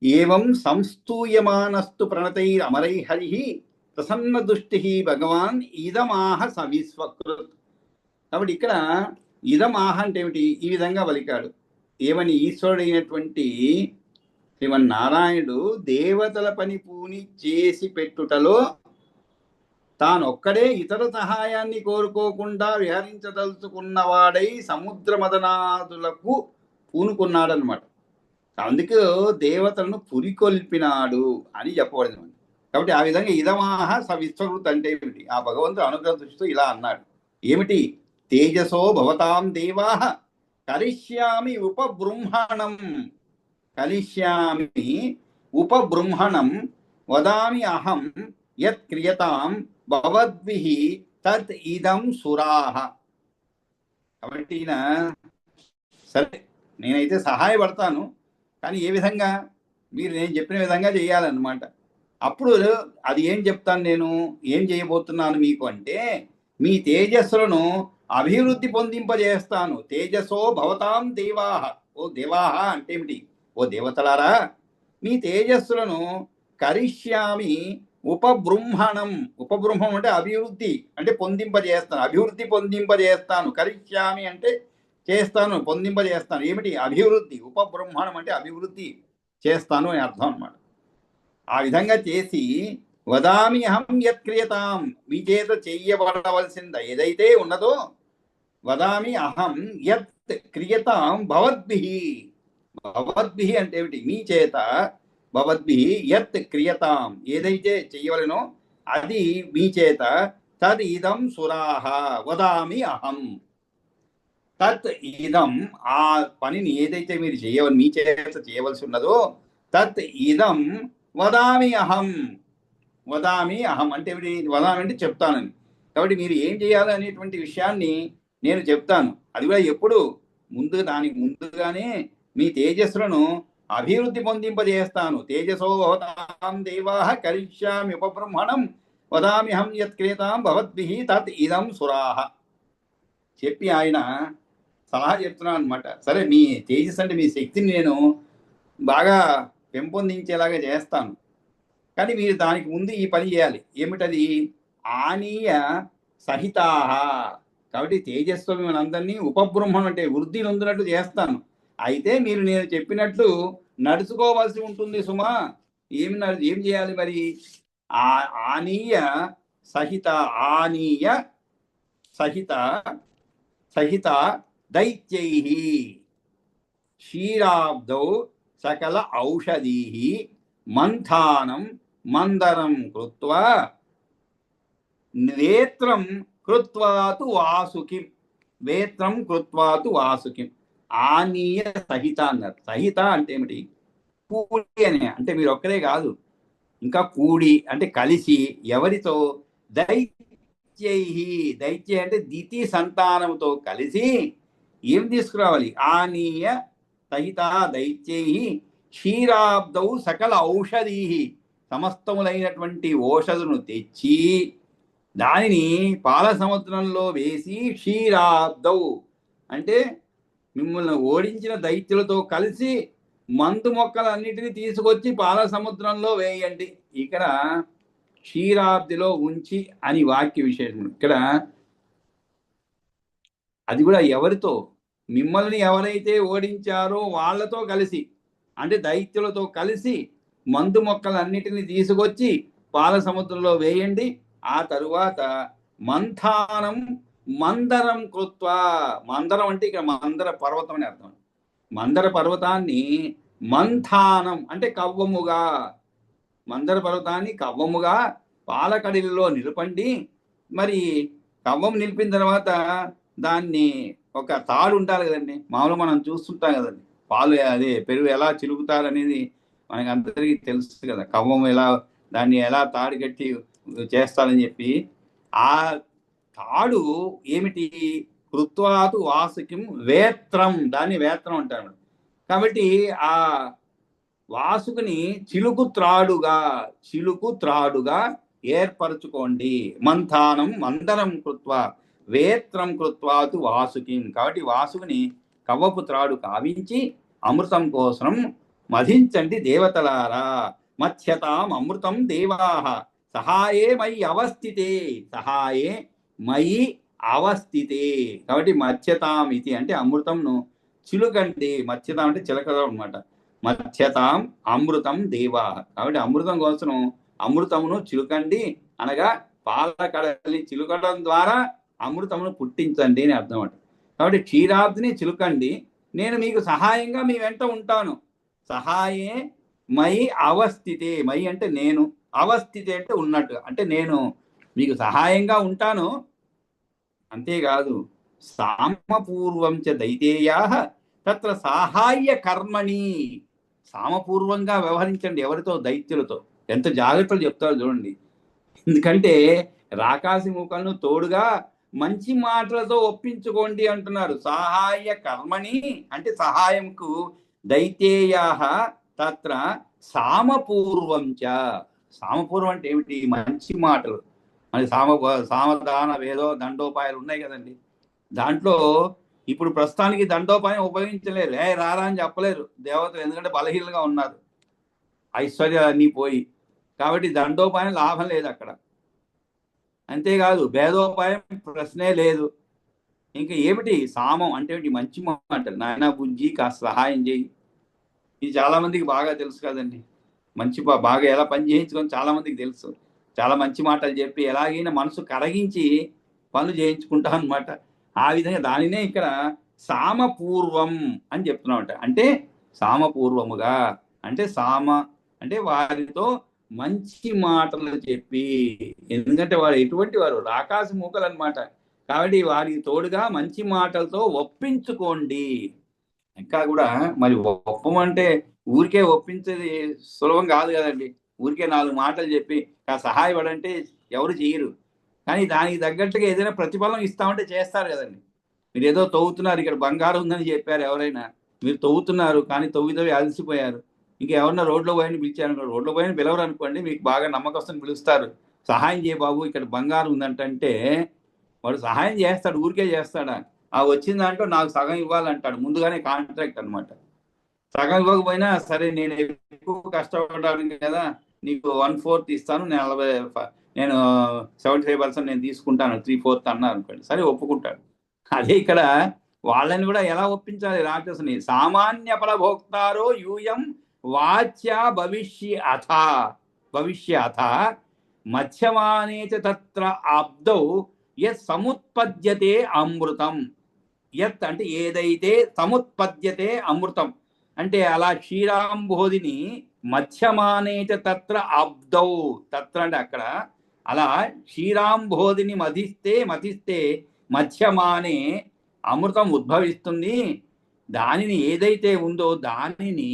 ఏవం సంస్తూయమానస్తు ప్రణతైరమరై హరి ప్రసన్న దృష్టి భగవాన్ ఇదమాహ సవిస్వకృత్. కాబట్టి ఇక్కడ ఇదమాహ అంటే ఏమిటి? ఈ విధంగా పలికాడు. ఏమని? ఈశ్వరుడైనటువంటి శ్రీమన్నారాయణుడు దేవతల పని పూని చేసి పెట్టుటలో తానొక్కడే ఇతర సహాయాన్ని కోరుకోకుండా విహరించదలుచుకున్నవాడై సముద్ర మదనాదులకు పూనుకున్నాడనమాట. అందుకు దేవతలను పురికొల్పినాడు అని చెప్పబడింది. కాబట్టి ఆ విధంగా ఇదమాహ సవిస్వకృత్ అంటే ఏమిటి? ఆ భగవంతుడు అనుగ్రహ దృష్టితో ఇలా అన్నాడు. ఏమిటి? తేజసో భవతాం దేవాః కరిష్యామి ఉపబృంహణం. కలిష్యామి ఉపబృంహణం వదామి అహం యత్ క్రియతాం భవద్భిః తత్ ఇదం సురాః. కాబట్టి సరే నేనైతే సహాయపడతాను, కానీ ఏ విధంగా? మీరు నేను చెప్పిన విధంగా చేయాలన్నమాట. అప్పుడు అది ఏం చెప్తాను, నేను ఏం చేయబోతున్నాను మీకు అంటే, మీ తేజస్సులను అభివృద్ధి పొందింపజేస్తాను. తేజసో భవతాం దేవాః. ఓ దేవాః అంటే ఏమిటి? ఓ దేవతలారా, మీ తేజస్సులను కరిష్యామి ఉపబృంహణం. ఉపబృంహం అంటే అభివృద్ధి, అంటే పొందింపజేస్తాను, అభివృద్ధి పొందింపజేస్తాను. కరిష్యామి అంటే చేస్తాను, పొందింపజేస్తాను. ఏమిటి? అభివృద్ధి. ఉపబృంహణం అంటే అభివృద్ధి చేస్తాను అని అర్థం అన్నమాట. ఆ విధంగా చేసి వదామి అహం యత్ క్రియతాం, మీ చేత చెయ్యబడవలసింది ఏదైతే ఉన్నదో, వదామి అహం యత్ క్రియతాం భవద్భిః. భవద్భిః అంటే ఏమిటి? మీ చేత. భవద్భిః యత్ క్రియతాం, ఏదైతే చెయ్యవలనో అది మీ చేత. తద్ ఇదం సురాః వదామి అహం. తత్ ఇదం, ఆ పనిని ఏదైతే మీరు చేయవని మీ చేత చేయవలసి ఉన్నదో, తత్ ఇదం వదామి అహం. వదామి అహం అంటే ఏమిటి? వదామి అంటే చెప్తానని. కాబట్టి మీరు ఏం చేయాలి అనేటువంటి విషయాన్ని నేను చెప్తాను. అది కూడా ఎప్పుడు? దానికి ముందుగానే మీ తేజస్సులను అభివృద్ధి పొందింపజేస్తాను. తేజసో భవతాం దేవాః కరిష్యామి ఉపబ్రహ్మణం వదామి అహం యత్ క్రియతాం భవద్భిః తత్ ఇదం సురాః చెప్పి ఆయన సలహా చెప్తున్నాను అనమాట. సరే, మీ తేజస్ అంటే మీ శక్తిని నేను బాగా పెంపొందించేలాగా చేస్తాను, కానీ మీరు దానికి ముందు ఈ పని చేయాలి. ఏమిటది? ఆనీయ సహితాహ. కాబట్టి తేజస్సు మనందరినీ ఉపబ్రహ్మణం అంటే వృద్ధి నొందినట్లు చేస్తాను. అయితే మీరు నేను చెప్పినట్లు నడుచుకోవాల్సి ఉంటుంది సుమా. ఏం చేయాలి మరి? ఆనీయ సహిత, ఆనీయ సహిత సహిత దైత్యైః క్షీరాబ్దౌ సకల ఔషధీః మంథానం మందరం కృత్వా వేత్రం కృత్వాతు వాసుకిం. వేత్రం కృత్వాతు వాసుకిం. ఆనీయ సహిత అన్నారు. సహిత అంటే ఏమిటి? కూడి అని. అంటే మీరు ఒక్కరే కాదు, ఇంకా కూడి అంటే కలిసి. ఎవరితో? దైత్యైః. దైత్య అంటే దితి సంతానంతో కలిసి ఏం తీసుకురావాలి? ఆనీయ సహిత దైత్యైః క్షీరాబ్దౌ సకల ఔషధీః. సమస్తములైనటువంటి ఓషధును తెచ్చి దానిని పాల సముద్రంలో వేసి, క్షీరాబ్దౌ అంటే మిమ్మల్ని ఓడించిన దైత్యులతో కలిసి మందు మొక్కలన్నిటినీ తీసుకొచ్చి పాల సముద్రంలో వేయండి. ఇక్కడ క్షీరాబ్దిలో ఉంచి అని వాక్య విశేషం. ఇక్కడ అది కూడా ఎవరితో? మిమ్మల్ని ఎవరైతే ఓడించారో వాళ్ళతో కలిసి, అంటే దైత్యులతో కలిసి మందు మొక్కలన్నిటినీ తీసుకొచ్చి పాల సముద్రంలో వేయండి. ఆ తరువాత మంథానం మందరం కృత్వా. మందరం అంటే ఇక్కడ మందర పర్వతం అని అర్థం. మందర పర్వతాన్ని మంథానం అంటే కవ్వముగా, మందర పర్వతాన్ని కవ్వముగా పాలకడిలో నిలపండి. మరి కవ్వం నిలిపిన తర్వాత దాన్ని ఒక తాడు ఉండాలి కదండి. మామూలుగా మనం చూస్తుంటాం కదండి, పాలు అదే పెరుగు ఎలా చిలుకుతారనేది మనకి అందరికీ తెలుసు కదా. కవ్వం ఎలా, దాన్ని ఎలా తాడు కట్టి చేస్తారని చెప్పి. ఆ తాడు ఏమిటి? కృత్వాతు వాసుకిం వేత్రం. దాన్ని వేత్రం అంటారు. కాబట్టి ఆ వాసుకుని చిలుకు త్రాడుగా ఏర్పరచుకోండి. మంథానం మందరం కృత్వా వేత్రం కృత్వాతు వాసుకిం. కాబట్టి వాసుకుని కవ్వపు త్రాడు కావించి అమృతం కోసం మధించండి దేవతలారా. మత్స్యతాం అమృతం దేవాః సహాయే మయి అవస్థితే. సహాయే మయి అవస్థితే. కాబట్టి మత్స్యతాం ఇది అంటే అమృతంను చిలుకండి. మత్స్యతాం అంటే చిలకడం అనమాట. మత్స్యతాం అమృతం దేవాః. కాబట్టి అమృతం కోసం అమృతమును చిలుకండి అనగా పాలకడలి చిలుకడం ద్వారా అమృతమును పుట్టించండి అని అర్థం అంట. కాబట్టి క్షీరాబ్దిని చిలుకండి, నేను మీకు సహాయంగా మీ వెంట ఉంటాను. సహాయే మయి అవస్థితే. మయి అంటే నేను, అవస్థితి అంటే ఉన్నట్టు, అంటే నేను మీకు సహాయంగా ఉంటాను. అంతేకాదు సామపూర్వం చ దైతేయా తత్ర సాహాయ్య కర్మణి. సామపూర్వంగా వ్యవహరించండి ఎవరితో? దైత్యులతో. ఎంత జాగ్రత్తలు చెప్తారో చూడండి. ఎందుకంటే రాకాసి మూకలను తోడుగా మంచి మాటలతో ఒప్పించుకోండి అంటున్నారు. సహాయ కర్మణి అంటే సహాయంకు దైతేయా తత్ర సామపూర్వం చ. సామపూర్వం అంటే ఏమిటి? మంచి మాటలు. మరి సామదాన వేదో దండోపాయాలు ఉన్నాయి కదండి. దాంట్లో ఇప్పుడు ప్రస్తుతానికి దండోపాయం ఉపయోగించలేరు. రారా అని చెప్పలేరు దేవతలు, ఎందుకంటే బలహీనంగా ఉన్నారు, ఐశ్వర్యాలన్నీ పోయి. కాబట్టి దండోపాయం లాభం లేదు అక్కడ. అంతేకాదు భేదోపాయం ప్రశ్నే లేదు. ఇంకా ఏమిటి? సామం అంటే ఏమిటి? మంచి మాటలు. నాయన బుజ్జి కాస్త సహాయం చేయి. ఇది చాలా మందికి బాగా తెలుసు కదండి. మంచి బాగా ఎలా పని చేయించుకొని చాలా మందికి తెలుసు. చాలా మంచి మాటలు చెప్పి ఎలాగైనా మనసు కరగించి పనులు చేయించుకుంటా అనమాట. ఆ విధంగా దానినే ఇక్కడ సామపూర్వం అని చెప్తున్నామట. అంటే సామపూర్వముగా అంటే సామ అంటే వారితో మంచి మాటలు చెప్పి. ఎందుకంటే వారు ఎటువంటి వారు? రాకాసి మూకలు అనమాట. కాబట్టి వారికి తోడుగా మంచి మాటలతో ఒప్పించుకోండి. ఇంకా కూడా మరి ఒప్పమంటే ఊరికే ఒప్పించేది సులభం కాదు కదండి. ఊరికే 4 మాటలు చెప్పి సహాయపడంటే ఎవరు చేయరు. కానీ దానికి తగ్గట్టుగా ఏదైనా ప్రతిఫలం ఇస్తామంటే చేస్తారు కదండి. మీరు ఏదో తవ్వుతున్నారు, ఇక్కడ బంగారం ఉందని చెప్పారు ఎవరైనా, మీరు తవ్వుతున్నారు కానీ తవ్వి అలసిపోయారు. ఇంకా ఎవరన్నా రోడ్లో పోయిన పిలిచారు, రోడ్లో పోయిన పిలవరు అనుకోండి, మీకు బాగా నమ్మకస్తుని పిలుస్తారు. సహాయం చేయ బాబు, ఇక్కడ బంగారం ఉందంటే వాడు సహాయం చేస్తాడు. ఊరికే చేస్తాడా? ఆ వచ్చిన దాంట్లో నాకు సగం ఇవ్వాలంటాడు. ముందుగానే కాంట్రాక్ట్ అనమాట. సగం ఇవ్వకపోయినా సరే, నేను ఎక్కువ కష్టపడ్డాను కదా, నీకు 1/4 ఇస్తాను, నేను 75% నేను తీసుకుంటాను, 3/4 అన్నారు అనుకోండి, సరే ఒప్పుకుంటాడు. అదే ఇక్కడ వాళ్ళని కూడా ఎలా ఒప్పించాలి రాక్షసుని? సామాన్య ఫలభోక్తారో యూయం వాచ్య భవిష్య అథ మధ్యమానే తత్ర ఆబ్దౌ యత్ సముత్పద్యతే అమృతం. యత్ అంటే ఏదైతే, సముత్పద్యతే అమృతం అంటే అలా క్షీరాంబోధిని మధ్యమానేచ తత్ర అబ్దౌ. తత్ర అంటే అక్కడ, అలా క్షీరాంబోధిని మధిస్తే మధ్యమానే అమృతం ఉద్భవిస్తుంది. దానిని ఏదైతే ఉందో దానిని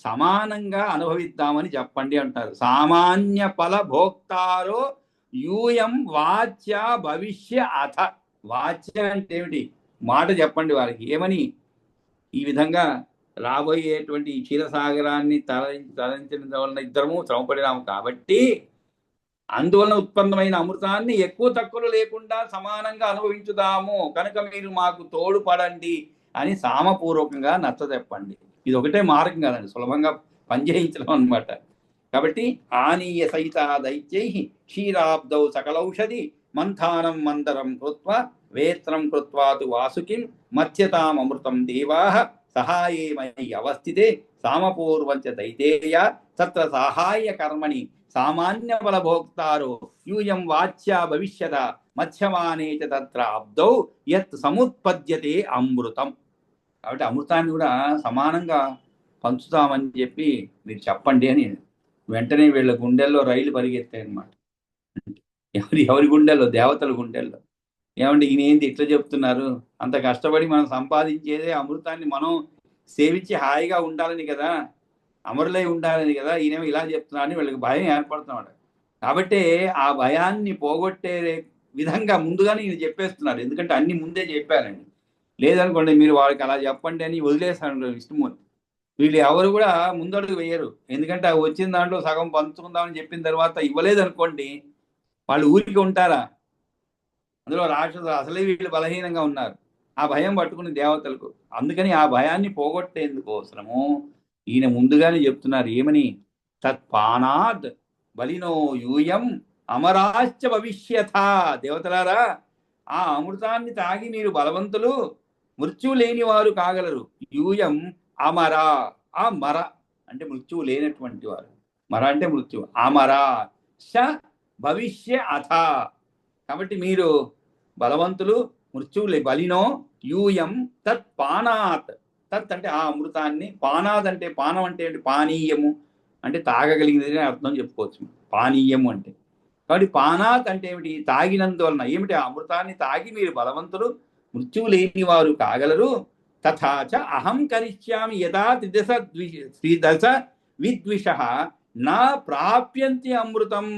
సమానంగా అనుభవిద్దామని చెప్పండి అంటారు. సామాన్య ఫల భోక్తారో యూయం వాచ్య భవిష్య అథ. వాచ్య అంటే ఏమిటి? మాట చెప్పండి వారికి. ఏమని? ఈ విధంగా రాబోయేటువంటి క్షీరసాగరాన్ని తరించడం వలన ఇద్దరము శ్రమపడినాము కాబట్టి అందువలన ఉత్పన్నమైన అమృతాన్ని ఎక్కువ తక్కువలు లేకుండా సమానంగా అనుభవించుదాము, కనుక మీరు మాకు తోడుపడండి అని సామపూర్వకంగా నచ్చజెప్పండి. ఇది ఒకటే మార్గం కదండి సులభంగా పనిచేయించడం అనమాట. కాబట్టి ఆనీయ సహిత దైత్యై క్షీరాబ్దౌ సకలౌషధి మంథానం మంతరం కృత్వా వేత్రం కృత్వాతు వాసుకిం మత్స్యతామృతం దేవాః సహాయే మయి అవస్థితే సామపూర్వంచ దైతేయ తత్ర సహాయ కర్మణి సామాన్య ఫలభోక్తారో యూయం వాచ్య భవిష్యత మధ్యమానే చ తత్ర అబ్దౌ యత్ సముత్పద్యతే అమృతం. కాబట్టి అమృతాన్ని కూడా సమానంగా పంచుతామని చెప్పి మీరు చెప్పండి అని వెంటనే వీళ్ళ గుండెల్లో రైలు పరిగెత్తాయి అన్నమాట. ఎవరి గుండెల్లో? దేవతల గుండెల్లో. ఏమండి ఈయన ఏంటి ఇట్లా చెప్తున్నారు? అంత కష్టపడి మనం సంపాదించేదే అమృతాన్ని మనం సేవించి హాయిగా ఉండాలని కదా, అమరులై ఉండాలని కదా, ఈయనేమో ఇలా చెప్తున్నారని వీళ్ళకి భయం ఏర్పడుతున్నాడు. కాబట్టి ఆ భయాన్ని పోగొట్టే విధంగా ముందుగానే ఈయన చెప్పేస్తున్నారు. ఎందుకంటే అన్ని ముందే చెప్పారండి. లేదనుకోండి మీరు వాళ్ళకి అలా చెప్పండి అని వదిలేస్తాడు విష్ణుమూర్తి. వీళ్ళు ఎవరు కూడా ముందడుగు వేయరు. ఎందుకంటే వచ్చిన దాంట్లో సగం పంచుకుందామని చెప్పిన తర్వాత ఇవ్వలేదనుకోండి, వాళ్ళు ఊరికి ఉంటారా? అందులో రాక్షసులు అసలే వీళ్ళు బలహీనంగా ఉన్నారు. ఆ భయం పట్టుకుని దేవతలకు. అందుకని ఆ భయాన్ని పోగొట్టేందుకోసము ఈయన ముందుగానే చెప్తున్నారు ఏమని, తత్పానాద్ బలినో యూయం అమరాశ్చ భవిష్యథ. దేవతలారా, ఆ అమృతాన్ని తాగి మీరు బలవంతులు, మృత్యువు లేని వారు కాగలరు. యూయం అమర, ఆ మర అంటే మృత్యువు లేనటువంటి వారు, మర అంటే మృత్యువు, అమర శ భవిష్య అథ. కాబట్టి మీరు బలవంతులు, మృత్యువు బలినో యూయం తత్ పానాత్. తత్ అంటే ఆ అమృతాన్ని, పానాద్ అంటే పానం అంటే పానీయము అంటే తాగగలిగినది అర్థం చెప్పుకోవచ్చు. పానీయము అంటే, కాబట్టి పానాత్ అంటే ఏమిటి, తాగినందువలన. ఏమిటి, ఆ అమృతాన్ని తాగి మీరు బలవంతులు, మృత్యువు లేని వారు కాగలరు. తథాచ అహం కరిష్యామి యదా త్రిదశ విద్విష నా ప్రాప్యంతి అమృతం.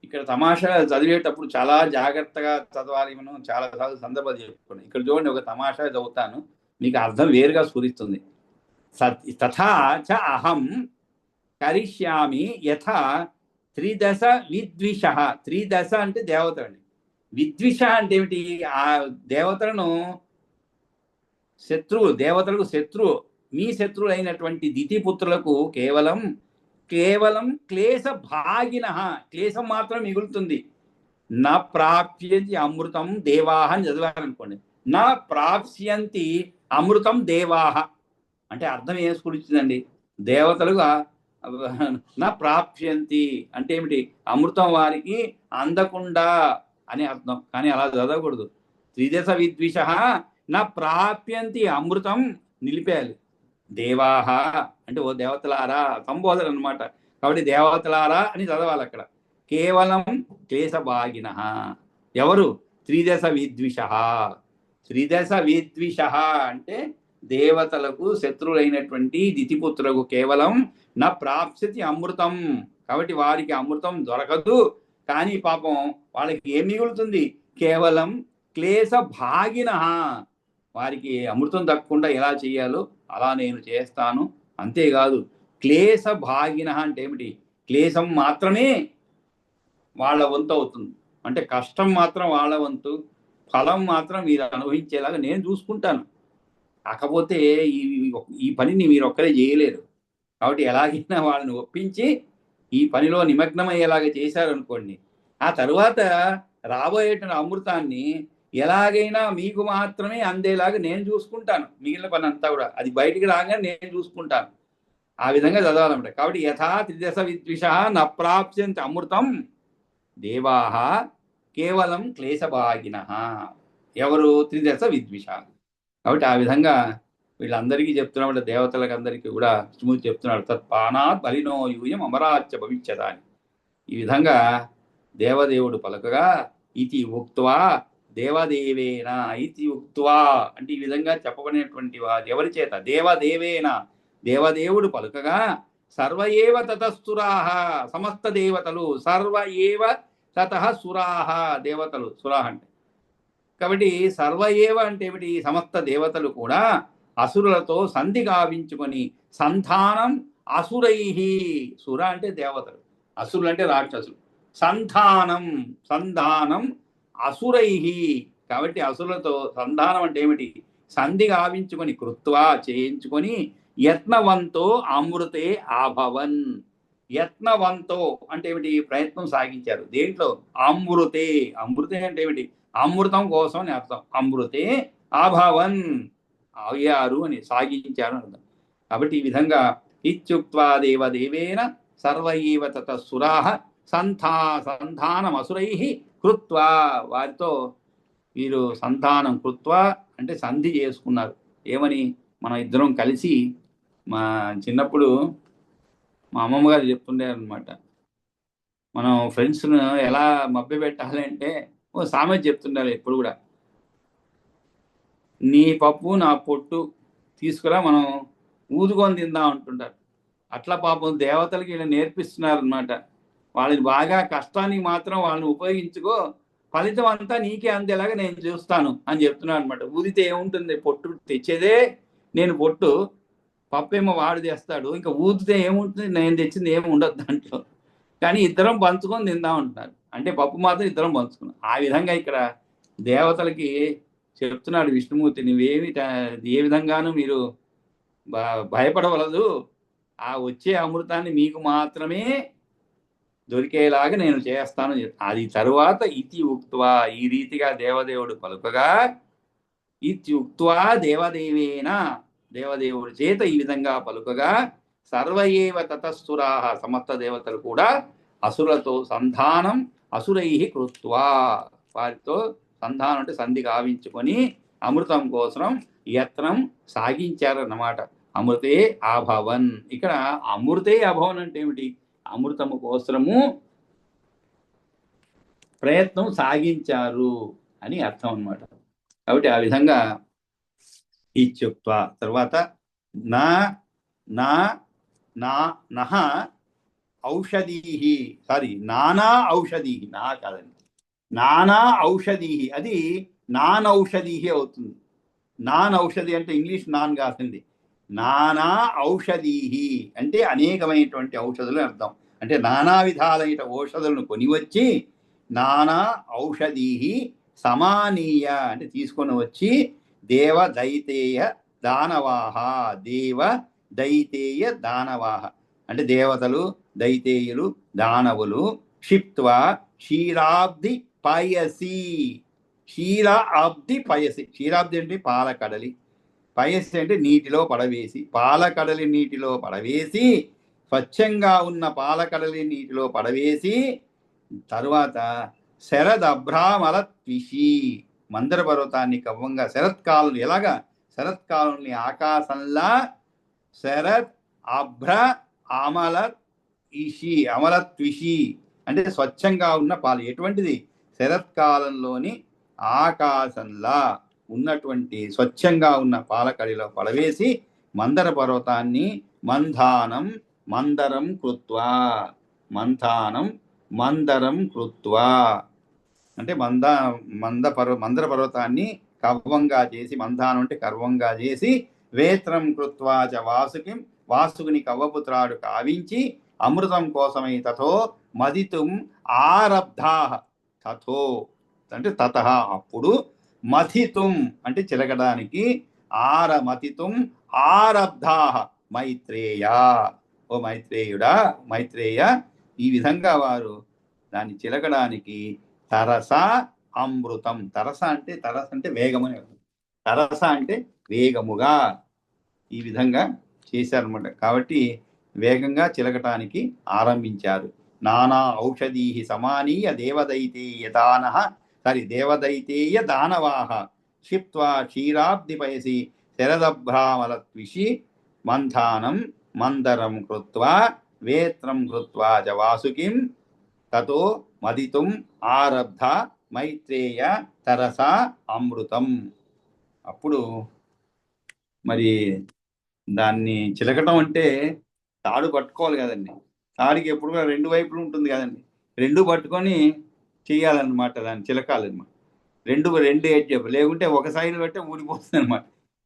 ఇక్కడ తమాషా చదివేటప్పుడు చాలా జాగ్రత్తగా చదవాలి. మనం చాలా సందర్భాలు చెప్పుకున్నాం. ఇక్కడ చూడండి, ఒక తమాషా చదువుతాను, మీకు అర్థం వేరుగా స్ఫురిస్తుంది. తథా చ అహం కరిష్యామి యథా త్రిదశ విద్విష. త్రిదశ అంటే దేవతలండి. విద్విష అంటే ఏమిటి, ఆ దేవతలను శత్రువు, దేవతలకు శత్రువు, మీ శత్రువు అయినటువంటి దితిపుత్రులకు కేవలం కేవలం క్లేశ భాగిన, క్లేశం మాత్రం మిగులుతుంది. నా ప్రాప్యంతి అమృతం దేవాహ అని చదివారనుకోండి. నా ప్రాప్స్యంతి అమృతం దేవాహ అంటే అర్థం ఏం స్ఫురించిందండి, దేవతలుగా నా ప్రాప్యంతి అంటే ఏమిటి, అమృతం వారికి అందకుండా అని అర్థం. కానీ అలా చదవకూడదు. త్రిదశ విద్విష నా ప్రాప్యంతి అమృతం నిలిపేయాలి. దేవాహ అంటే ఓ దేవతలారా, సంబోధన అనమాట. కాబట్టి దేవతలారా అని చదవాలి అక్కడ. కేవలం క్లేశభాగిన, ఎవరు, త్రిదశ విద్విష. త్రిదశ విద్విష అంటే దేవతలకు శత్రువులైనటువంటి దితిపుత్రులకు కేవలం నా ప్రాప్స్యతి అమృతం. కాబట్టి వారికి అమృతం దొరకదు. కానీ పాపం వాళ్ళకి ఏం మిగులుతుంది, కేవలం క్లేశ భాగిన. వారికి అమృతం దక్కకుండా ఎలా చేయాలో అలా నేను చేస్తాను. అంతేకాదు, క్లేశ భాగిన అంటే ఏమిటి, క్లేశం మాత్రమే వాళ్ళ వంతు అవుతుంది. అంటే కష్టం మాత్రం వాళ్ళ వంతు, ఫలం మాత్రం మీరు అనుభవించేలాగా నేను చూసుకుంటాను. కాకపోతే ఈ పనిని మీరు ఒక్కరే చేయలేరు. కాబట్టి ఎలాగైనా వాళ్ళని ఒప్పించి ఈ పనిలో నిమగ్నమయ్యేలాగా చేశారనుకోండి, ఆ తరువాత రాబోయేట అమృతాన్ని ఎలాగైనా మీకు మాత్రమే అందేలాగా నేను చూసుకుంటాను. మిగిలిన పని అంతా కూడా అది బయటికి రాగానే నేను చూసుకుంటాను. ఆ విధంగా చదవాలన్నమాట. కాబట్టి యథా త్రిదశ విద్విష న ప్రాప్స్యంతి అమృతం దేవాహ కేవలం క్లేశభాగిన. ఎవరు, త్రిదశ విద్విష. కాబట్టి ఆ విధంగా వీళ్ళందరికీ చెప్తున్నాడు, దేవతలకు అందరికీ కూడా విష్ణుమూర్తి చెప్తున్నాడు, తత్పానాత్ బలినో యూయం అమరాచ్చ భవిష్యత అని. ఈ విధంగా దేవదేవుడు పలకగా ఇతి ఉక్త్వా దేవదేవేన, ఇతి ఉక్త్వా అంటే ఈ విధంగా చెప్పబడినటువంటి వారు ఎవరి చేత, దేవదేవేన దేవదేవుడు పలుకగా సర్వ ఏవ తతఃసురాః సమస్త దేవతలు, సర్వ ఏవ తతః సురాః దేవతలు, సురాః అంటే కాబట్టి సర్వ ఏవ అంటే ఏమిటి, సమస్త దేవతలు కూడా అసురులతో సంధి గావించుకొని సంధానం అసురై, సుర అంటే దేవతలు, అసురులు అంటే రాక్షసులు, సంధానం సంధానం అసురై. కాబట్టి అసురులతో సంధానం అంటే ఏమిటి, సంధి గావించుకొని కృత్వా చేయించుకొని యత్నవంతో అమృతే ఆభవన్. యత్నవంతో అంటే ఏమిటి, ప్రయత్నం సాగించారు. దేంట్లో, అమృతే. అమృతే అంటే ఏమిటి, అమృతం కోసం అని అర్థం. అమృతే ఆభవన్ అయ్యారు అని, సాగించారు అని అర్థం. కాబట్టి ఈ విధంగా ఇత్యుక్త్వా దేవదేవేన సర్వ ఏవ తతఃసురాః సంధానమసురై కృత్వా, వారితో వీరు సంధానం కృత్వా అంటే సంధి చేసుకున్నారు. ఏమని, మనం ఇద్దరం కలిసి, మా చిన్నప్పుడు మా అమ్మమ్మ గారు చెప్తుండే అనమాట, మనం ఫ్రెండ్స్ను ఎలా మభ్య పెట్టాలంటే ఓ సామెత చెప్తుండాలి ఎప్పుడు కూడా, నీ పప్పు నా పొట్టు తీసుకురా మనం ఊదుకొని తిందాం అంటుంటారు. అట్లా పాపం దేవతలకి ఇలా నేర్పిస్తున్నారు అనమాట. వాళ్ళని బాగా కష్టానికి మాత్రం వాళ్ళని ఉపయోగించుకో, ఫలితం అంతా నీకే అందేలాగా నేను చూస్తాను అని చెప్తున్నాను అనమాట. ఊదితే ఏముంటుంది, పొట్టు తెచ్చేదే నేను, పొట్టు పప్పేమో వాడు తెస్తాడు, ఇంకా ఊదితే ఏముంటుంది, నేను తెచ్చింది ఏమి ఉండదు దాంట్లో. కానీ ఇద్దరం పంచుకొని తిందాం అంటున్నారు. అంటే పప్పు మాత్రం ఇద్దరం పంచుకున్నాం. ఆ విధంగా ఇక్కడ దేవతలకి చెప్తున్నాడు విష్ణుమూర్తి, నువ్వేమి ఏ విధంగానూ మీరు భయపడవలదు, ఆ వచ్చే అమృతాన్ని మీకు మాత్రమే దొరికేలాగా నేను చేస్తాను. అది తరువాత ఇతి ఉక్త్వా, ఈ రీతిగా దేవదేవుడు పలుకగా, ఇత్యుక్త్వా దేవదేవేన, దేవదేవుడి చేత ఈ విధంగా పలుకగా, సర్వయేవ తతస్థురాః, సమస్త దేవతలు కూడా అసురతో సంధానం, అసురై కృత్వా, వారితో సంధానం అంటే సంధి గావించుకొని అమృతం కోసం యత్నం సాగించారన్నమాట. అమృతే అభవన్. ఇక్కడ అమృతే అభవన్ అంటే ఏమిటి? అమృతము కోసము ప్రయత్నం సాగించారు అని అర్థం అన్నమాట. కాబట్టి ఆ విధంగా ఇత్యుక్త్వ, తర్వాత నా నా నా నహ ఔషధీ, సారీ నానా ఔషధీ, నా కాదండి, నానా ఔషధీ, అది నాన్ ఔషధీ అవుతుంది. నాన్ ఔషధి అంటే ఇంగ్లీష్ నాన్ కాదండి, నానా ఔషధీ అంటే అనేకమైనటువంటి ఔషధులు అర్థం. అంటే నానా విధాలైన ఔషధులను కొనివచ్చి, నానా ఔషధీ సమానీయ అంటే తీసుకొని వచ్చి, దేవ దైతేయ దానవాహ, దేవ దైతేయ దానవాహ అంటే దేవతలు, దైతేయులు, దానవులు, క్షిప్త్వా క్షీరాబ్ది పయసి, క్షీరాబ్ది పయసి, క్షీరాబ్ది అంటే పాలకడలి, పయసి అంటే నీటిలో పడవేసి, పాలకడలి నీటిలో పడవేసి, స్వచ్ఛంగా ఉన్న పాలకడలి నీటిలో పడవేసి, తరువాత శరదభ్రామల త్విషి, మందర పర్వతాన్ని కవ్వంగా, శరత్కాలం ఎలాగా, శరత్కాలంని ఆకాశంలా శరత్ అభ్ర అమల ఇషి, అమల త్విషి అంటే స్వచ్ఛంగా ఉన్న పాలు. ఎటువంటిది? శరత్కాలంలోని ఆకాశంలా ఉన్నటువంటి స్వచ్ఛంగా ఉన్న పాలకడిలో పడవేసి, మందర పర్వతాన్ని మంథానం మందరం కృత్వా, మంథానం మందరం కృత్వా అంటే మందర పర్వతాన్ని కవ్వంగా చేసి, మంథానం అంటే కర్వంగా చేసి, వేత్రం కృత్వా చ వాసుకిం, వాసుకుని కవ్వపుత్రాడు కావించి, అమృతం కోసమై తథో మదితుం ఆరబ్ధాః, తథో అంటే తతః అప్పుడు, మథితుం అంటే చిలకడానికి, మథితుం ఆరబ్ధాః మైత్రేయ, ఓ మైత్రేయుడా, మైత్రేయ, ఈ విధంగా వారు దాన్ని చిలకడానికి తరస అమృతం, తరస అంటే వేగమని, తరస అంటే వేగముగా ఈ విధంగా చేశారన్నమాట. కాబట్టి వేగంగా చిలకటానికి ఆరంభించారు. నానా ఔషధీ సమానీయ దేవదైతేయ దానవాహ క్షిప్త్వా క్షీరాబ్ది పయసి శరదభ్రామల త్విషి, మంథానం మందరం కృత్వా వేత్రం కృత్వా చ వాసుకిం, తతో మదితుం ఆరబ్ధ మైత్రేయ తరస అమృతం. అప్పుడు మరి దాన్ని చిలకటం అంటే తాడు పట్టుకోవాలి కదండి, తాడికి ఎప్పుడు కూడా రెండు వైపులు ఉంటుంది కదండి, రెండు పట్టుకొని చెయ్యాలన్నమాట, దాన్ని చిలకాలన్నమాట. రెండు ఏడ్ చెప్పు, లేకుంటే ఒక సైడ్ పెట్టే ఊడిపోతుంది అనమాట.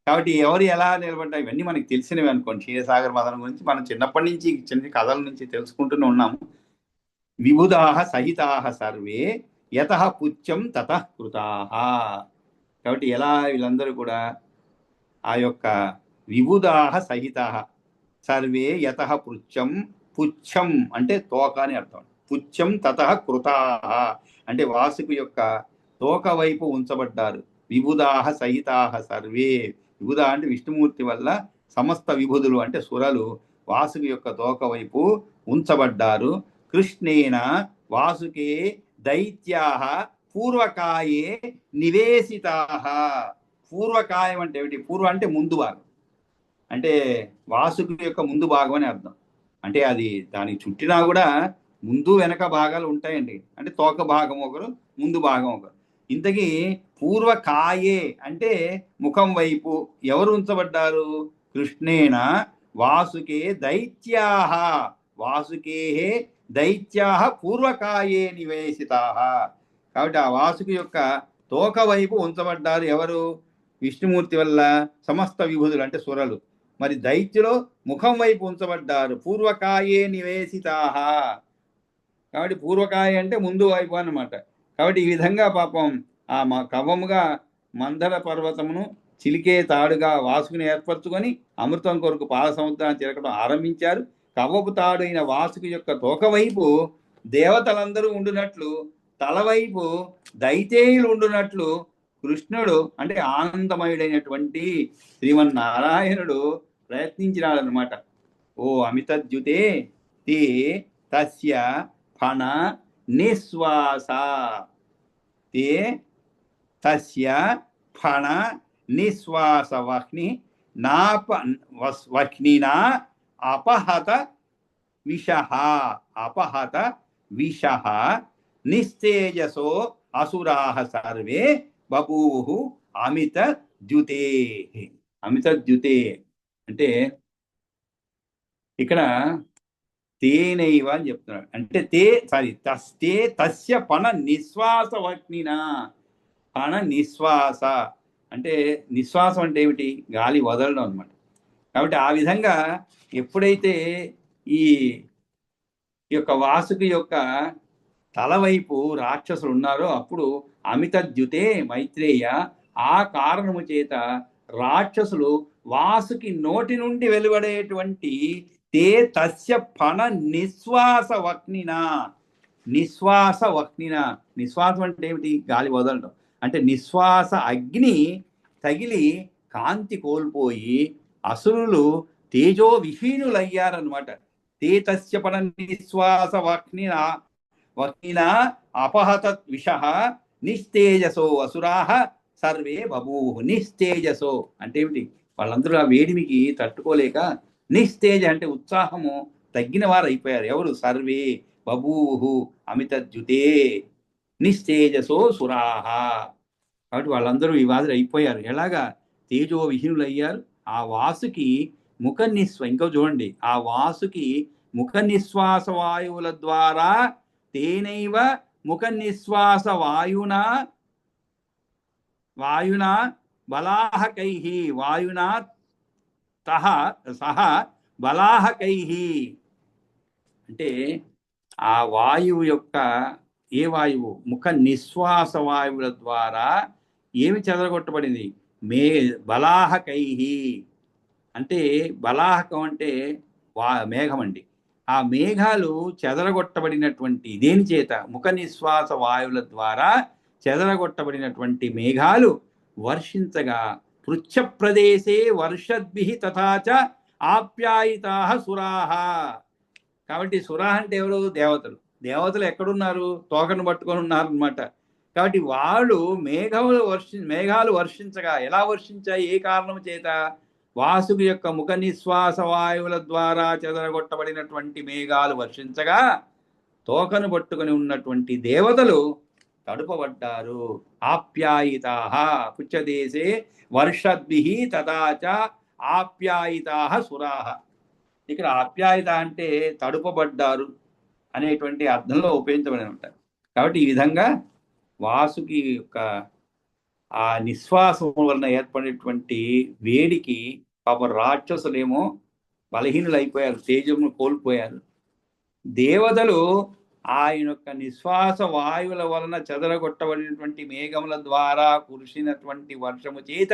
కాబట్టి ఎవరు ఎలా నిలబడ్డా ఇవన్నీ మనకి తెలిసినవి అనుకోండి. క్షీరసాగర మదనం గురించి మనం చిన్నప్పటి నుంచి చిన్న కథల నుంచి తెలుసుకుంటూనే ఉన్నాము. విబుధాః సహితాః సర్వే యతః పుచ్చం తతః కృతాః. కాబట్టి ఎలా వీళ్ళందరూ కూడా ఆ యొక్క విబుధాః సహితాః సర్వే యతః పుచ్చం అంటే తోక అని అర్థం, పుచ్చం తతః కృతాః అంటే వాసుకు యొక్క తోక వైపు ఉంచబడ్డారు. విబుధాః సహితాః సర్వే, విబుధ అంటే విష్ణుమూర్తి వల్ల సమస్త విబుధులు అంటే సురలు వాసుకి యొక్క తోక వైపు ఉంచబడ్డారు. కృష్ణేన వాసుకే దైత్యాః పూర్వకాయే నివేశితాః. పూర్వకాయం అంటే ఏమిటి? పూర్వ అంటే ముందు భాగం, అంటే వాసుకి యొక్క ముందు భాగం అని అర్థం. అంటే అది దానికి చుట్టినా కూడా ముందు వెనక భాగాలు ఉంటాయండి. అంటే తోక భాగం ఒకరు, ముందు భాగం ఒకరు. ఇంతకీ పూర్వకాయే అంటే ముఖం వైపు ఎవరు ఉంచబడ్డారు? కృష్ణేన వాసుకే దైత్యాః, వాసుకే దైత్యాః పూర్వకాయే నివేశితాః. కాబట్టి ఆ వాసుకి యొక్క తోక వైపు ఉంచబడ్డారు ఎవరు? విష్ణుమూర్తి వల్ల సమస్త విభూతులు అంటే సురలు. మరి దైత్యులు ముఖం వైపు ఉంచబడ్డారు, పూర్వకాయే నివేశితాః. కాబట్టి పూర్వకాయ అంటే ముందు వైపు అన్నమాట. కాబట్టి ఈ విధంగా పాపం ఆ కవ్వముగా మందర పర్వతమును చిలికే తాడుగా వాసుకుని ఏర్పరచుకొని అమృతం కొరకు పాల సముద్రాన్ని తిరగడం ఆరంభించారు. కవ్వపు తాడు అయిన వాసుకి యొక్క తోకవైపు దేవతలందరూ ఉండునట్లు, తలవైపు దైతేయులు ఉండునట్లు కృష్ణుడు అంటే ఆనందమయుడైనటువంటి శ్రీమన్నారాయణుడు ప్రయత్నించినాడనమాట. ఓ అమితద్యుతే తే తస్య ఫణ నిశ్వాస, తే తస్య ఫణ నిశ్వాస వహ్ని వహ్నినా అపహత విషః, అపహత విషః నిస్తేజసో అసురాః సర్వే బభూవు అమిత ద్యుతే. అమిత ద్యుతే అంటే ఇక్కడ తేనైవ అని చెప్తున్నాడు. అంటే తస్య పణ నిశ్వాస వహ్నినా, పణ నిశ్వాస అంటే నిశ్వాసం అంటే ఏమిటి? గాలి వదలడం అనమాట. కాబట్టి ఆ విధంగా ఎప్పుడైతే ఈ యొక్క వాసుకి యొక్క తలవైపు రాక్షసులు ఉన్నారో అప్పుడు అమిత ద్యుతే మైత్రేయ, ఆ కారణము చేత రాక్షసులు వాసుకి నోటి నుండి వెలువడేటువంటి తే తస్య ఫణ నిశ్వాస వహ్నినా, నిశ్వాస వహ్నినా, నిశ్వాసం అంటే ఏమిటి? గాలి వదలడం. అంటే నిశ్వాస అగ్ని తగిలి కాంతి కోల్పోయి అసురులు తేజో విహీనులయ్యారనమాట. తే తస్య ఫణ నిశ్వాస వహ్నినా వహ్నినా అపహత విషః నిస్తేజసో అసురాః సర్వే బభూవు. నిస్తేజసో అంటే ఏమిటి? వాళ్ళందరూ ఆ వేడిమికి తట్టుకోలేక నిస్తేజ అంటే ఉత్సాహము తగ్గిన వారు అయిపోయారు. ఎవరు? సర్వే బభూవు అమితద్యుతే నిస్తేజసో సురాః. కాబట్టి వాళ్ళందరూ ఈ వాదులు అయిపోయారు. ఎలాగా? తేజో విహీనులు అయ్యారు. ఆ వాసుకి ముఖ ఇంకో చూడండి, ఆ వాసుకి ముఖ నిశ్వాస వాయువుల ద్వారా తేనైవ ముఖ నిశ్వాస వాయునా వాయునా బలాహకైః, వాయునా సహ బలాహకైః అంటే ఆ వాయువు యొక్క ఏ వాయువు? ముఖ నిశ్వాస వాయువుల ద్వారా ఏమి చెదరగొట్టబడింది? బలాహకైః అంటే బలాహకం అంటే మేఘం అండి. ఆ మేఘాలు చెదరగొట్టబడినటువంటి దేని చేత? ముఖ నిశ్వాస వాయువుల ద్వారా చెదరగొట్టబడినటువంటి మేఘాలు వర్షించగా పృచ్ఛ ప్రదేశే వర్షద్భిః తథాచ ఆప్యాయితాః సురాః. కాబట్టి సురాః అంటే ఎవరు? దేవతలు. దేవతలు ఎక్కడున్నారు? తోకను పట్టుకొని ఉన్నారనమాట. కాబట్టి వాళ్ళు మేఘాలు వర్షించగా, ఎలా వర్షించాయి? ఏ కారణం చేత? వాసుకి యొక్క ముఖ నిశ్వాస వాయువుల ద్వారా చెదరగొట్టబడినటువంటి మేఘాలు వర్షించగా తోకను పట్టుకొని ఉన్నటువంటి దేవతలు తడుపబడ్డారు. ఆప్యాయితాః పుచ్చదేశే వర్షద్భిః తథాచ ఆప్యాయితాః సురాః. ఇక్కడ ఆప్యాయత అంటే తడుపబడ్డారు అనేటువంటి అర్థంలో ఉపయోగించబడి ఉంటారు. కాబట్టి ఈ విధంగా వాసుకి యొక్క ఆ నిశ్వాసం వలన ఏర్పడినటువంటి వేడికి పాప రాక్షసులేమో బలహీనులు అయిపోయారు, తేజమును కోల్పోయారు. దేవతలు ఆయన యొక్క నిశ్వాస వాయువుల వలన చెదరగొట్టబడినటువంటి మేఘముల ద్వారా కురిసినటువంటి వర్షము చేత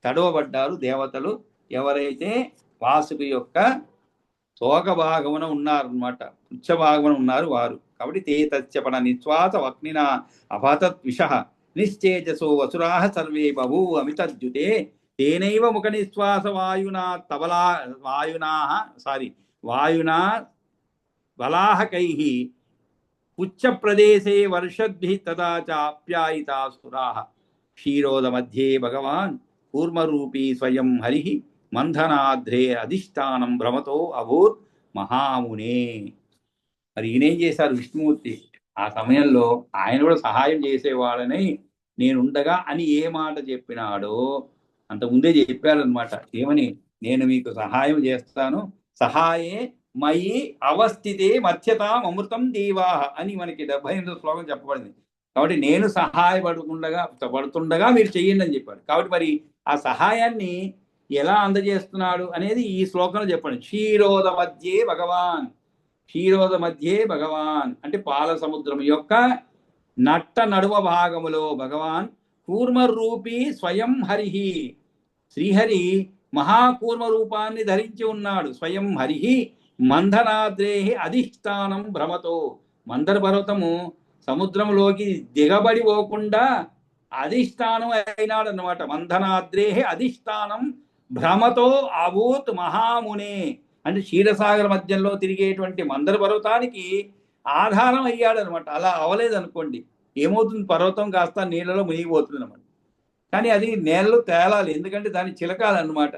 తడవబడ్డారు దేవతలు. ఎవరైతే వాసుకి యొక్క తోక భాగమున ఉన్నారన్నమాట, పుచ్చ భాగమున ఉన్నారు వారు. కాబట్టి తే తస్య ఫణ నిశ్వాస వహ్నినా అపహతత్ విషః నిశ్చేజసో అసురాః సర్వే బభూవు అమితద్యుతే తేనైవ ముఖ నిశ్వాస వాయునా వాయునా బలాహకైః పుచ్చ ప్రదేశే వర్షద్భిః తథా చ ఆప్యాయితాః సురాః. క్షీరోద మధ్యే భగవాన్ కూర్మరూపీ స్వయం హరిః మంథనాద్రే అధిష్టానం భ్రమతో అభూత్ మహామునే. మరి ఈయనేం చేశారు? విష్ణుమూర్తి ఆ సమయంలో ఆయన కూడా సహాయం చేసేవాడని నేనుండగా అని ఏ మాట చెప్పినాడో అంతకుముందే చెప్పారనమాట. ఏమని? నేను మీకు సహాయం చేస్తాను, సహాయే మయి అవస్థితే మధ్యతాం అమృతం దేవాః అని మనకి 78వ శ్లోకం చెప్పబడింది. కాబట్టి నేను పడుతుండగా మీరు చెయ్యండి అని చెప్పాడు. కాబట్టి మరి ఆ సహాయాన్ని ఎలా అందజేస్తున్నాడు అనేది ఈ శ్లోకంలో చెప్పండి. క్షీరోద మధ్యే భగవాన్, క్షీరోద మధ్యే భగవాన్ అంటే పాల సముద్రం యొక్క నట్ట నడుమ భాగములో భగవాన్ కూర్మరూపీ స్వయం హరి. శ్రీహరి మహాకూర్మ రూపాన్ని ధరించి ఉన్నాడు. స్వయం హరి మందనాద్రేహి అధిష్టానం భ్రమతో. మందర పర్వతము సముద్రంలోకి దిగబడి పోకుండా అధిష్టానం అయినాడు అన్నమాట. మందనాద్రేహి అధిష్టానం భ్రమతో అభూత్ మహామునే. అంటే క్షీరసాగర మధ్యంలో తిరిగేటువంటి మందర పర్వతానికి ఆధారం అయ్యాడు అనమాట. అలా అవలేదు అనుకోండి, ఏమవుతుంది, పర్వతం కాస్త నీళ్ళలో మునిగిపోతుంది అనమాట. కానీ అది నేలలో తేలాలి, ఎందుకంటే దాన్ని చిలకాలన్నమాట.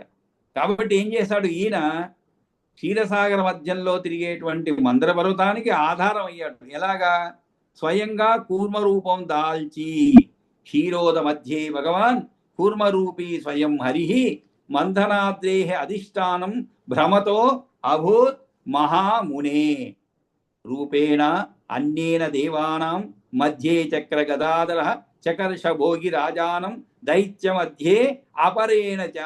కాబట్టి ఏం చేశాడు ఈయన, క్షీరసాగర మధ్యంలో తిరిగేటువంటి మందర పర్వతానికి ఆధారం అయ్యాడు. ఎలాగా? స్వయంగా కూర్మ రూపం దాల్చి, క్షీరోద మధ్యే భగవాన్ కూర్మరూపీ స్వయం హరి మంథనాద్రేహ అధిష్టానం భ్రమతో అభూత్ మహామునే. రూపేణ అన్యేన దేవానాం మధ్యే చక్ర గదాధర చకర్ష భోగి రాజానం దైత్య మధ్యే అపరేణ చ.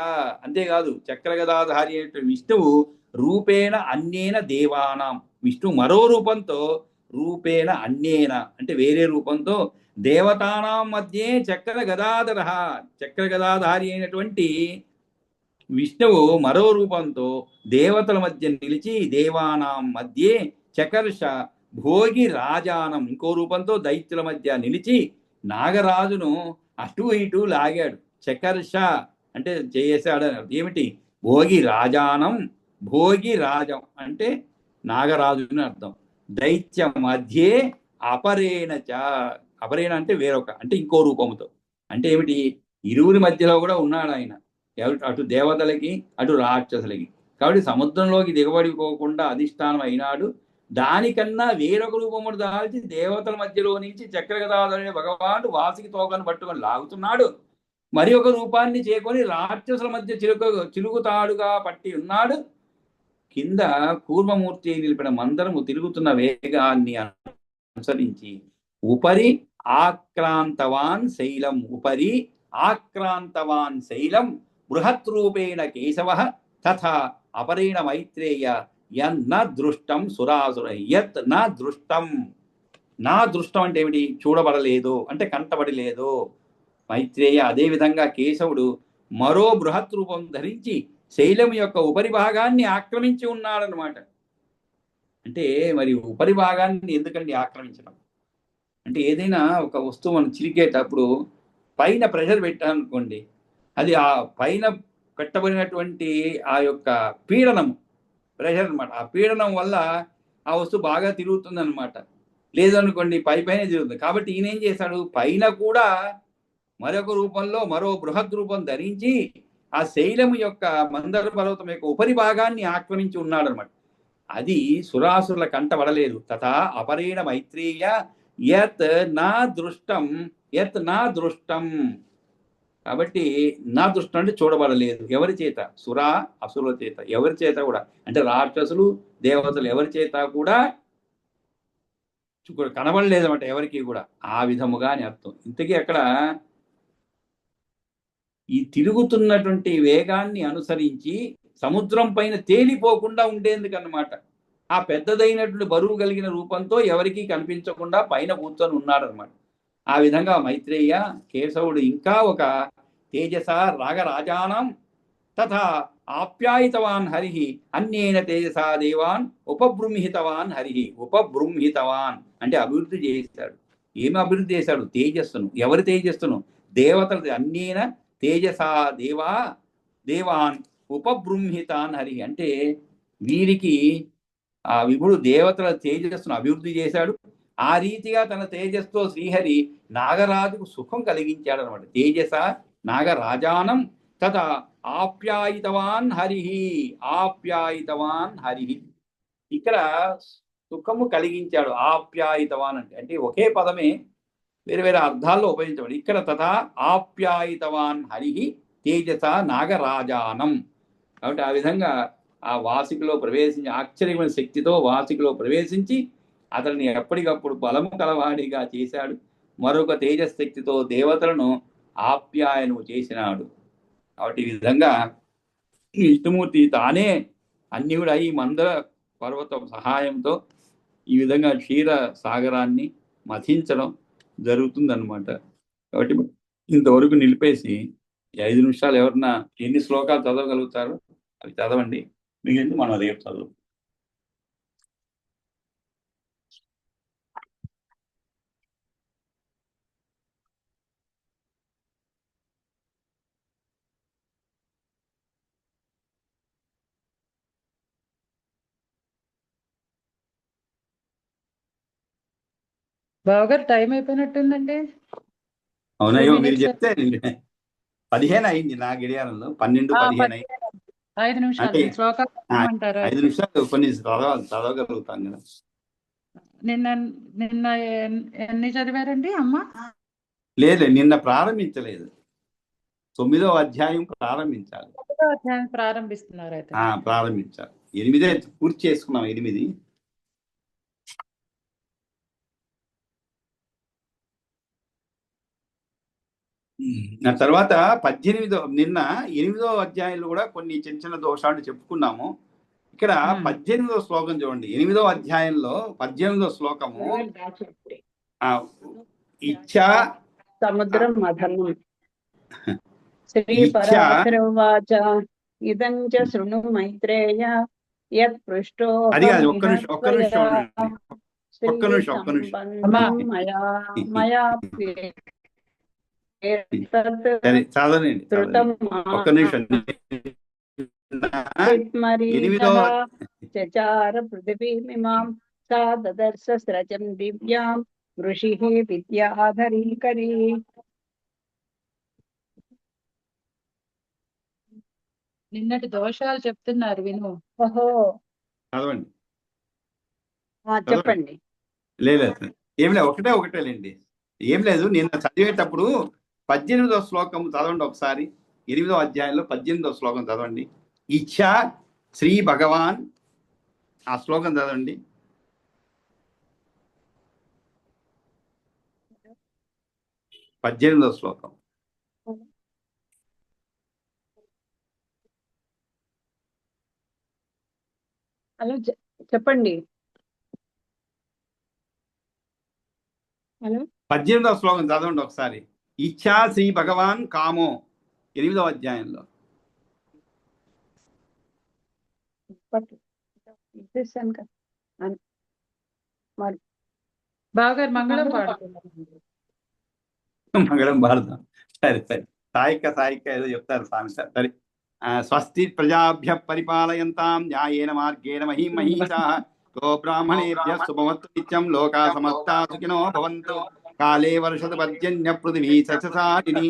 అంతేకాదు, చక్ర గదాధారి అయినటువంటి విష్ణువు రూపేణ అన్యేన దేవానాం, విష్ణు మరో రూపంతో, రూపేణ అన్యేన అంటే వేరే రూపంతో, దేవతానాం మధ్యే చక్ర గదాధర, చక్ర గదాధారి అయినటువంటి విష్ణువు మరో రూపంతో దేవతల మధ్య నిలిచి, దేవానాం మధ్యే చకర్ష భోగి రాజానం ఇంకో రూపంతో దైత్యుల మధ్య నిలిచి నాగరాజును అటు ఇటు లాగాడు. చకర్ష అంటే చేసాడు. ఏమిటి? భోగి రాజానం, భోగి రాజం అంటే నాగరాజుని అర్థం. దైత్య మధ్యే అపరేణ చ, అపరేణ అంటే వేరొక, అంటే ఇంకో రూపంతో. అంటే ఏమిటి? ఇరువురి మధ్యలో కూడా ఉన్నాడు ఆయన, అటు దేవతలకి అటు రాక్షసులకి. కాబట్టి సముద్రంలోకి దిగబడిపోకుండా అధిష్టానం అయినాడు. దానికన్నా వేరొక రూపమును దాల్చి దేవతల మధ్యలో నుంచి చక్రగదాధరుని భగవానుడు వాసికి తోకను పట్టుకొని లాగుతున్నాడు. మరి ఒక రూపాన్ని చేకొని రాక్షసుల మధ్య చిలుగుతాడుగా పట్టి ఉన్నాడు. కింద కూర్మమూర్తి నిలిపిన మందరము తిరుగుతున్న వేగాన్ని అనుసరించి ఉపరి ఆక్రాంతవాన్ శైలం, ఉపరి ఆక్రాంతవాన్ శైలం బృహత్ రూపేణ కేశవ తథా అపరేణ మైత్రేయ యన్న దృష్టం సురాసుర. యత్ నా దృష్టం, నా దృష్టం అంటే ఏమిటి? చూడబడలేదు అంటే కంటబడలేదు. మైత్రేయ అదే విధంగా కేశవుడు మరో బృహత్ రూపం ధరించి శైలం యొక్క ఉపరి భాగాన్ని ఆక్రమించి ఉన్నాడనమాట. అంటే మరి ఉపరి భాగాన్ని ఎందుకండి ఆక్రమించడం? అంటే ఏదైనా ఒక వస్తువు మనం చిరికేటప్పుడు పైన ప్రెషర్ పెట్టాలనుకోండి, అది ఆ పైన పెట్టబడినటువంటి ఆ యొక్క పీడనం, ప్రెషర్ అనమాట. ఆ పీడనం వల్ల ఆ వస్తువు బాగా తిరుగుతుంది అనమాట. లేదనుకోండి పైనే తిరుగుతుంది. కాబట్టి ఈయన ఏం చేశాడు? పైన కూడా మరొక రూపంలో మరో బృహద్ రూపం ధరించి ఆ శైలము యొక్క మందర పర్వతం యొక్క ఉపరి భాగాన్ని ఆక్రమించి ఉన్నాడు అనమాట. అది సురాసురుల కంటబడలేదు. తథా అపరేణ మైత్రేయ యత్ నా దృష్టం, యత్ నా దృష్టం. కాబట్టి నా దృష్టం అంటే చూడబడలేదు. ఎవరి చేత? సురా అసురుల చేత. ఎవరి చేత కూడా అంటే రాక్షసులు దేవతలు ఎవరి చేత కూడా కనబడలేదు అనమాట, ఎవరికి కూడా. ఆ విధముగా అని అర్థం. ఇంతకీ అక్కడ ఈ తిరుగుతున్నటువంటి వేగాన్ని అనుసరించి సముద్రం పైన తేలిపోకుండా ఉండేందుకన్నమాట. ఆ పెద్దదైనటువంటి బరువు కలిగిన రూపంతో ఎవరికీ కనిపించకుండా పైన కూర్చొని ఉన్నాడనమాట. ఆ విధంగా మైత్రేయ కేశవుడు ఇంకా ఒక తేజస రాగరాజానం తథా ఆప్యాయితవాన్ హరి అన్యేన తేజసా దేవాన్ ఉపబృంహితవాన్ హరి. ఉపబృంహితవాన్ అంటే అభివృద్ధి చేశాడు. ఏమి అభివృద్ధి చేశాడు? తేజస్సును. ఎవరి తేజస్సును? దేవతల. అన్యేన తేజసా దేవాన్ ఉపబృంహితాన్ హరి అంటే వీరికి ఆ విభుడు దేవతల తేజస్సును అభివృద్ధి చేశాడు. ఆ రీతిగా తన తేజస్సుతో శ్రీహరి నాగరాజుకు సుఖం కలిగించాడు అనమాట. తేజస నాగరాజానం తథా ఆప్యాయితవాన్ హరి. ఆప్యాయితవాన్ హరి ఇక్కడ సుఖము కలిగించాడు. ఆప్యాయితవాన్ అంటే ఒకే పదమే వేరే వేరే అర్థాల్లో ఉపయోగించబడి. ఇక్కడ తథా ఆప్యాయితవాన్ హరి తేజస నాగరాజానం. కాబట్టి ఆ విధంగా ఆ వాసికలో ప్రవేశించి ఆశ్చర్యమైన శక్తితో వాసికలో ప్రవేశించి అతన్ని ఎప్పటికప్పుడు బలము కలవాడిగా చేశాడు. మరొక తేజశక్తితో దేవతలను ఆప్యాయను చేసినాడు. కాబట్టి ఈ విధంగా విష్ణుమూర్తి తానే అన్ని కూడా ఈ మందర పర్వతం సహాయంతో ఈ విధంగా క్షీర సాగరాన్ని మథించడం జరుగుతుందన్నమాట. కాబట్టి ఇంతవరకు నిలిపేసి 5 నిమిషాలు ఎవరన్నా ఎన్ని శ్లోకాలు చదవగలుగుతారో అవి చదవండి, మిగిలింది మనం రేపు చదువు. బావగారు టైం అయిపోయినట్టుందండి. అవునయ్యో, మీరు చెప్తే 15 అయింది నా గడియారంలో, 12:15 అయింది. 5 నిమిషాలు అంటే శ్లోకాలు చదవమంటారా? 5 నిమిషాలు కొన్ని చదవగలుగుతాను కదా. నిన్న నిన్న ఎన్ని చదివారండి అమ్మ? లేదు, నిన్న ప్రారంభించలేదు. 9వ అధ్యాయం ప్రారంభించాలి. 9వ అధ్యాయం ప్రారంభిస్తున్నారు అయితే. ప్రారంభించాలి. 8 పూర్తి చేసుకున్నాం. 8 ఆ తర్వాత 18 నిన్న 8వ అధ్యాయంలో కూడా కొన్ని చిన్న చిన్న దోషాలు చెప్పుకున్నాము. ఇక్కడ 18వ శ్లోకం చూడండి. 8వ అధ్యాయంలో 18వ శ్లోకము, ఇచ్చా సముద్రం మధనం శ్రీ పరాశరవాచ ఇదం చ శృణు మైత్రేయ యత్ పృష్టో అది కాదు, ఒక్క నిమిషం మయా చదవండి. ఒక్క నిమిషం. చచార పృథివీమిమాం సా దదర్శ స్రజం దివ్యాం ఋషిః విద్యాధరీకరీ. నిన్నటి దోషాలు చెప్తున్నారు విను. ఓహో, చదవండి. చెప్పండి. లేదు, ఏం లేదు, ఒకటేలేండి. ఏం లేదు, నిన్న చదివేటప్పుడు 18వ శ్లోకం చదవండి ఒకసారి. 8వ అధ్యాయంలో 18వ శ్లోకం చదవండి. ఇచ్చా శ్రీ భగవాన్, ఆ శ్లోకం చదవండి. పద్దెనిమిదవ శ్లోకం. హలో, చెప్పండి. హలో, 18వ శ్లోకం చదవండి ఒకసారి. ఇచ్చా శ్రీ భగవాన్ కామో, 8వ అధ్యాయంలో. బాగా మంగళం పాడుతున్నారు. మంగళం భారతం. సరే సాయిక ఏదో చెప్తారు స్వామి. సరే. స్వస్తి ప్రజాభ్య పరిపాలయంతాం న్యాయేన మార్గేణ మహీమహీషాః గో బ్రాహ్మణేభ్యః శుభమస్తు నిత్యం లోకాః సమస్తాః సుఖినో భవంతు. కాలే వర్షతు పర్జన్య పృథివీ సస్యశాలినీ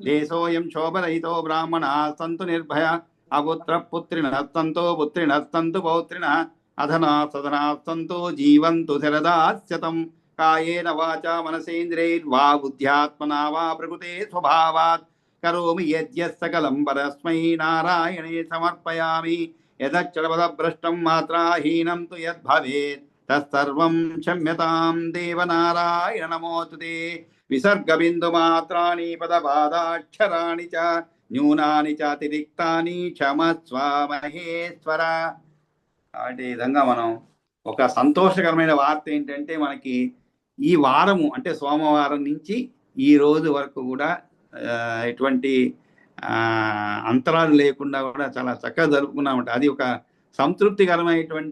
దేశోऽयं శోభరహితో బ్రాహ్మణాः సంతు నిర్భయాः అపుత్రః పుత్రిణः సంతు పుత్రిణः సంతు పౌత్రిణः అధనాः సధనాः సంతు జీవంతు శరదాశతం. కాయేన వాచా మనసేంద్రియైర్వా బుద్ధ్యాత్మనా వా ప్రకృతే స్వభావాత్ కరోమి యద్యత్ సకలం పరస్మై నారాయణే సమర్పయామి. యదక్షరపదభ్రష్టం మాత్రాహీనం తు యద్భవేత్ తత్సర్వం క్షమ్యతాం దేవనారాయణ నమోస్తుతే. విసర్గబిందుమాత్రాణి పదపాదాక్షరాణి చ న్యూనాని చ అతిరిక్తాని క్షమస్వ మహేశ్వర. కాబట్టి ఈ విధంగా మనం ఒక సంతోషకరమైన వార్త ఏంటంటే, మనకి ఈ వారము అంటే సోమవారం నుంచి ఈ రోజు వరకు కూడా ఎటువంటి అంతరాలు లేకుండా కూడా చాలా చక్కగా జరుపుకున్నామంట. అది ఒక సంతృప్తికరమైనటువంటి